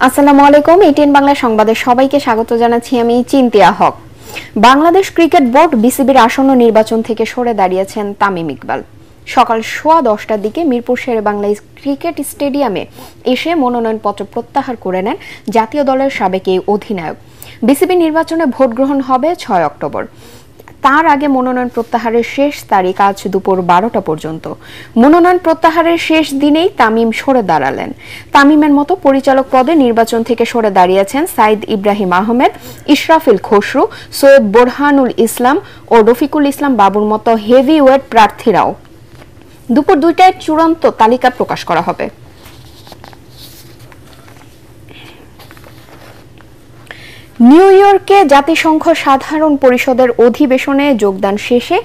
আসসালামু আলাইকুম। এটিএন বাংলা সংবাদে সবাইকে স্বাগত জানাচ্ছি আমি চিন্তিয়া হক। বাংলাদেশ ক্রিকেট বোর্ড বিসিবির আসন্ন নির্বাচন থেকে সরে দাঁড়িয়েছেন তামিম ইকবাল। সকাল 10:15টার দিকে মিরপুর শেরেবাংলা ক্রিকেট স্টেডিয়ামে এসে মনোনয়নপত্র প্রত্যাহার করে নেন জাতীয় দলের সাবেক এই অধিনায়ক। বিসিবি নির্বাচনে ভোট গ্রহণ হবে 6 অক্টোবর। তার আগে মনোনয়ন প্রত্যাহারের শেষ তারিখ আজ দুপুর 12টা পর্যন্ত। মনোনয়ন প্রত্যাহারের শেষ দিনেই তামিম সরে দাঁড়ালেন। তামিমের মতো পরিচালক পদে নির্বাচন থেকে সরে দাঁড়িয়েছেন সাইদ ইব্রাহিম আহমেদ, ইশরাফিল খসরু, সৈয়দ বোরহানুল ইসলাম ও রফিকুল ইসলাম বাবুর মতো হেভিওয়েট প্রার্থীরাও। দুপুর 2টায় চূড়ান্ত তালিকা প্রকাশ করা হবে। নিউ ইয়র্কে জাতিসংঘ সাধারণ পরিষদের অধিবেশনে যোগদান শেষে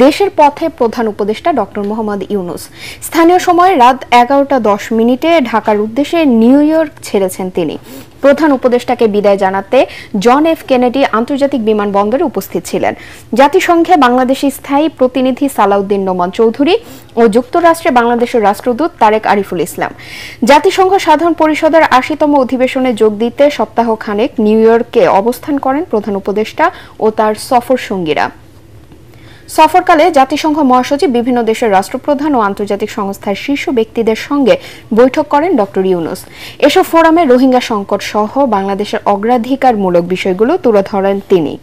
দেশের পথে প্রধান উপদেষ্টা ডক্টর মোহাম্মদ ইউনূস। স্থানীয় সময় রাত 11:10 ঢাকার উদ্দেশ্যে নিউ ইয়র্ক ছেড়েছেন তিনি। প্রধান উপদেষ্টাকে বিদায় জানাতে জন এফ কেনেডি আন্তর্জাতিক বিমানবন্দরে উপস্থিত ছিলেন জাতিসংঘে বাংলাদেশি স্থায়ী প্রতিনিধি সালাউদ্দিন নোমান চৌধুরী ও যুক্তরাষ্ট্রে বাংলাদেশের রাষ্ট্রদূত তারেক আরিফুল ইসলাম। জাতিসংঘ সাধারণ পরিষদের 80তম অধিবেশনে যোগ দিতে সপ্তাহখানেক নিউ ইয়র্কে অবস্থান করেন প্রধান উপদেষ্টা ও তার সফর সঙ্গীরা। সফরকালে জাতিসংঘ মহাসচিব, বিভিন্ন দেশের রাষ্ট্রপ্রধান ও আন্তর্জাতিক সংস্থার শীর্ষ ব্যক্তিদের সঙ্গে বৈঠক করেন ডক্টর ইউনূস। এসব ফোরামে রোহিঙ্গা সংকট সহ বাংলাদেশের অগ্রাধিকারমূলক বিষয়গুলো তুলে ধরেন তিনি।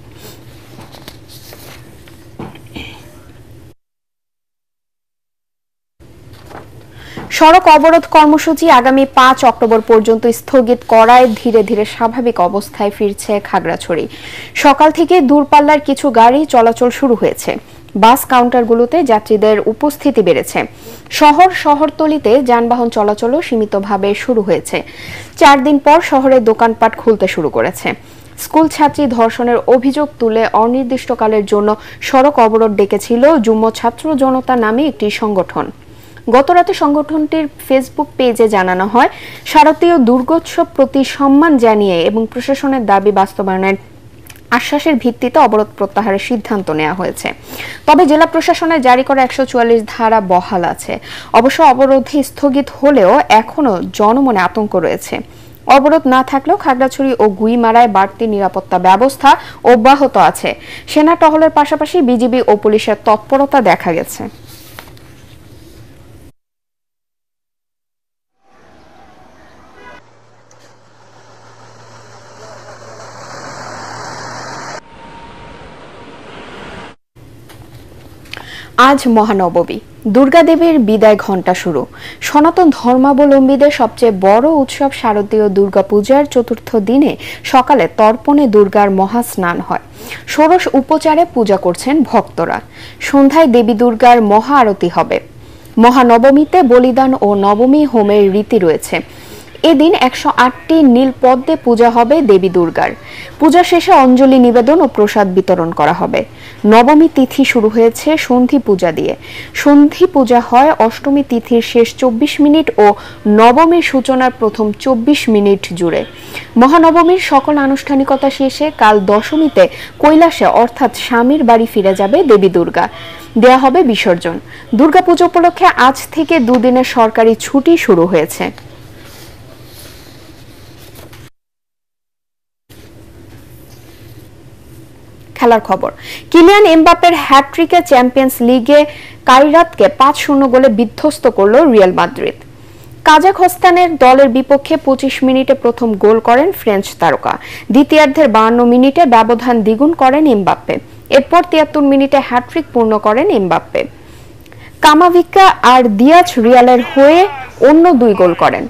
সড়ক অবরোধ কর্মসূচি আগামী 5 অক্টোবর পর্যন্ত স্থগিত করায় ধীরে ধীরে স্বাভাবিক অবস্থায় ফিরছে খাগড়াছড়ি। সকাল থেকে দূরপাল্লার কিছু গাড়ি চলাচল শুরু হয়েছে। বাস কাউন্টারগুলোতে যাত্রীদের উপস্থিতি বেড়েছে। শহরতলিতে যানবাহন চলাচলও সীমিতভাবে শুরু হয়েছে। 4 দিন পর শহরের দোকানপাট খুলতে শুরু করেছে। স্কুল ছাত্রী ধর্ষণের অভিযোগ তুলে অনির্দিষ্টকালের জন্য সড়ক অবরোধ ডেকেছিল যুগ্ম ছাত্র জনতা নামে একটি সংগঠন। গতরাতে সংগঠনটির ফেসবুক পেজে জানানো হয়, শারদীয় দুর্গোৎসব প্রতি সম্মান জানিয়ে এবং প্রশাসনের দাবি বাস্তবায়নের আশ্বাসের ভিত্তিতে অবরোধ প্রত্যাহারের সিদ্ধান্ত নেওয়া হয়েছে। তবে জেলা প্রশাসনের জারি করা 144 ধারা বহাল আছে। অবশ্য অবরোধে স্থগিত হলেও এখনো জনমনে আতঙ্ক রয়েছে। অবরোধ না থাকলেও খাগড়াছড়ি ও গুইমারায় বাড়তি নিরাপত্তা ব্যবস্থা অব্যাহত আছে। সেনা টহলের পাশাপাশি বিজিবি ও পুলিশের তৎপরতা দেখা গেছে। আজ মহানবমী, দুর্গাদেবীর বিদায় ঘণ্টা শুরু। সনাতন ধর্মাবলম্বীদের সবচেয়ে বড় উৎসব শারদীয় দুর্গাপূজার চতুর্থ দিনে সকালে তর্পণে দুর্গার মহাস্নান হয়। ষোড়শ উপচারে পূজা করছেন ভক্তরা। সন্ধ্যায় দেবী দুর্গার মহা আরতি হবে। মহানবমীতে বলিদান ও নবমী হোমের রীতি রয়েছে। এদিন 108টি নীল পদ্মে পূজা হবে দেবী দুর্গার। পূজা শেষে অঞ্জলি নিবেদন ও প্রসাদ বিতরণ করা হবে। নবমী তিথি শুরু হয়েছে সন্ধি পূজা দিয়ে। সন্ধি পূজা হয় অষ্টমী তিথির শেষ 24 মিনিট ও নবমীর সূচনার প্রথম 24 মিনিট জুড়ে। মহানবমীর সকল আনুষ্ঠানিকতা শেষে কাল দশমীতে কৈলাসে অর্থাৎ স্বামীর বাড়ি ফিরে যাবে দেবী দুর্গা। দেয়া হবে বিসর্জন। দুর্গাপূজা উপলক্ষে আজ থেকে দুদিনের সরকারি ছুটি শুরু হয়েছে। খেলার খবর, কিলিয়ান এমবাপ্পের হ্যাটট্রিকে চ্যাম্পিয়ন্স লিগে কাইরাতকে 5-0 গোলে বিধ্বস্ত করল রিয়াল মাদ্রিদ। কাজাখস্তানের দলের বিপক্ষে 25 মিনিটে প্রথম গোল করেন ফ্রেঞ্চ তারকা। দ্বিতীয়ার্ধের 52 মিনিটে ব্যবধান দ্বিগুণ করেন এমবাপ্পে। এরপর 73 মিনিটে হ্যাটট্রিক পূর্ণ করেন এমবাপ্পে। কামাভিকা আর দিয়াজ রিয়ালের হয়ে অন্য 2 গোল করেন।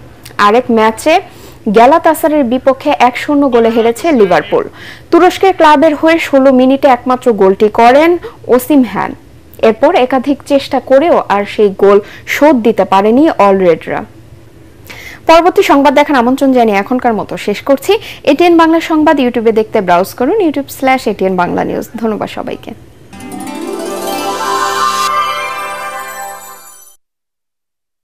আরেক ম্যাচে গ্যালাতাসারের বিপক্ষে 1-0 গোলে হেরেছে লিভারপুল। তুরস্কের ক্লাবের হয়ে 16 মিনিটে একমাত্র গোলটি করেন ওসিমহ্যান। এরপর একাধিক চেষ্টা করেও আর সেই গোল শোধ দিতে পারেনি অলরেডরা। পরবর্তী সংবাদ দেখার আমন্ত্রণ জানিয়ে এখনকার মতো শেষ করছি। এটিএন বাংলা সংবাদ ইউটিউবে দেখতে ব্রাউজ করুন youtube/ATN Bangla News। ধন্যবাদ সবাইকে।